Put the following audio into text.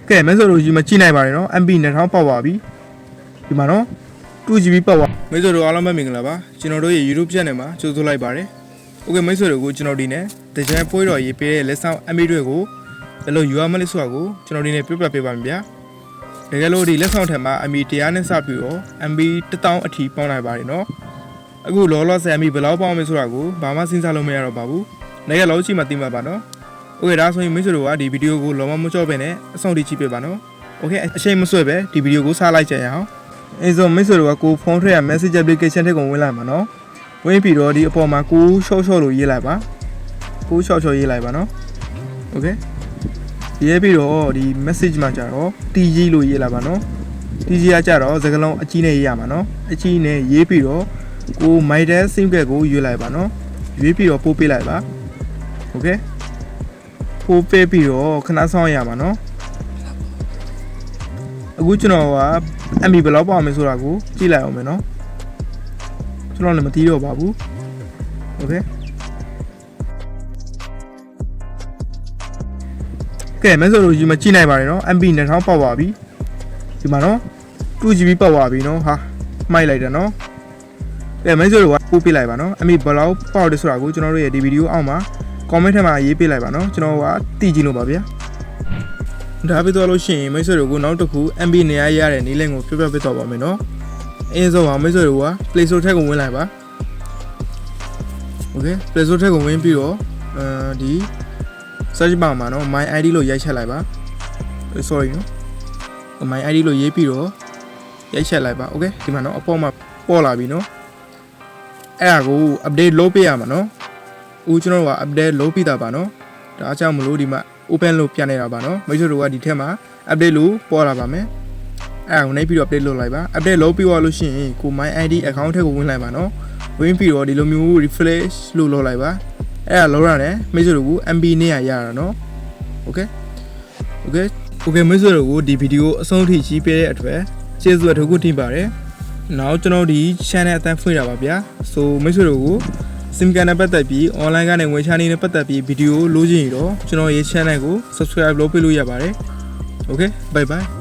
ကဲမဲဆိုလို့ဒီမှာကြည့်နိုင်ပါတယ်နော် MB 2000ပေါက်ပါပြီဒီမှာနော် 2GB ပေါက်ပါမဲဆိုတော့အားလုံးပဲမင်္ဂလာပါကျွန်တော်တို့ရဲ့ YouTube channel မှာကြိုဆိုလိုက်ပါတယ်โอเคမဲဆိုတော့ကိုကျွန်တော်ဒီနဲ့တကြံပွဲတော်ရေးပေးတဲ့လက်ဆောင် MB တွေကိုဘယ်လိုယူရမလဲဆိုတာကိုကျွန်တော်ဒီနဲ့ပြပြပေးပါမယ်ဗျာတကယ်လို့ဒီလက်ဆောင်ထက်မှာ MB 100နဲ့စပြီးတော့ MB 1000အထိပေါင်းနိုင်ပါတယ်နော်အခုလောလောဆယ် MB ဘယ်လောက်ပေါင်းမလဲဆိုတာကိုဘာမှစဉ်းစားလို့မရတော့ပါဘူးလည်းလောက်ကြည့်မှသိမှာပါနော်โอเคဒါဆိုရင်မိတ်ဆွေတို့ကဒီဗီဒီယိုကိုလုံးဝမကြောက်ပဲနဲ့အဆုံးထိကြည့်ပေးပါနော်โอเคအချိန်မဆွဲပဲဒီဗီဒီယိုကိုစားလိုက်ကြရအောင်အဲဆိုမိတ်ဆွေတို့ကကိုဖုန်းထဲက message application ထည့်ကုန်ဝင်လိုက်ပါနော်ဝင်ပြီးတော့ဒီအပေါ်မှာကိုရှော့ရှော့လို့ရေးလိုက်ပါကိုရှော့ရှော့ရေးလိုက်ပါနော်โอเคရေးပြီးတော့ဒီ message မှာကြတော့ TG လို့ရေးလိုက်ပါနော် TG ကကြတော့စကားလုံးအကြီးနဲ့ရေးရမှာနော်အကြီးနဲ့ရေးပြီးတော့ကို MyDel SIM ကတ်ကိုရွေးလိုက်ပါနော်ရွေးပြီးတော့ပို့ပေးလိုက်ပါโอเคပို့ပေးပြီးတော့ခဏဆောင်ရမှာနော်အခုကျွန်တော်က MB ဘယ်လောက်ပေါက်မယ်ဆိုတာကိုကြည့်လိုက်အောင်မယ်နော်ကျွန်တော်လည်းမသိတော့ပါဘူးโอเคကဲမဲဆိုလို့ဒီမှာကြည့်နိုင်ပါတယ်နော် MB 2000ပေါက်ပါပြီဒီမှာနော် 2GB ပေါက်ပါပြီနော်ဟာမိုက်လိုက်တယ်နော်ကဲမဲဆိုလို့ပို့ပေးလိုက်ပါနော် MB ဘယ်လောက်ပေါက်တယ်ဆိုတာကိုကျွန်တော်တို့ရဲ့ဒီဗီဒီယိုအောက်မှာ comment ထဲမှာရေးပေးလိုက်ပါနော်ကျွန်တော်ကသိကြည့်လို့ပါဗျာဒါပြီးတော့လို့ရှိရင်မိတ်ဆွေတို့ကနောက်တစ်ခု MB နေရာရတဲ့နည်းလမ်းကိုပြပြပေးတော့ပါမယ်နော်အင်းဆုံးပါမိတ်ဆွေတို့က Play Store ထက်ကိုဝင်လိုက်ပါ Okay Play Store ထက်ကိုဝင်ပြီးတော့ဒီ search bar မှာနော် my id လို့ရိုက်ချက်လိုက်ပါ sorry နော် my id လို့ရေးပြီးတော့ရိုက်ချက်လိုက်ပါ Okay ဒီမှာနော်အပေါ်မှာပေါ်လာပြီနော်အဲ့ဒါကို update လုပ်ပေးရမှာနော်ဦးကျွန်တော်က update လုပ်ပြီးတာပါနော်ဒါအကြောင်းမလို့ဒီမှာ open လို့ပြနေတာပါနော်မိတ်ဆွေတို့ကဒီထက်မှာ update လို့ပေါ်လာပါမယ်အဲ့ဒါကိုနှိပ်ပြီးတော့ update လုပ်လိုက်ပါ update လုပ်ပြီးလို့ရှိရင်ကို my id account ထဲကိုဝင်လိုက်ပါနော်ဝင်ပြီးတော့ဒီလိုမျိုး refresh လို့လုပ်လိုက်ပါအဲ့ဒါလုပ်ရတယ်မိတ်ဆွေတို့က MB နဲ့ရတာနော် okay okay မိတ်ဆွေတို့ကဒီဗီဒီယိုအဆုံးထိကြည့်ပေးတဲ့အတွက်ကျေးဇူးအထူးကိုတင်ပါတယ်နောက်ကျွန်တော်ဒီ channel အတန်းဖွင့်တာပါဗျာ so မိတ်ဆွေတို့ကိုSIM ကတ်နဲ့ပတ်သက်ပြီး online ကနေငွေချနေနဲ့ပတ်သက်ပြီးဗီဒီယိုလိုချင်ရင်တော့ကျွန်တော်ရဲ့ channel ကို subscribe လုပ်ပေးလို့ရပါတယ် okay bye bye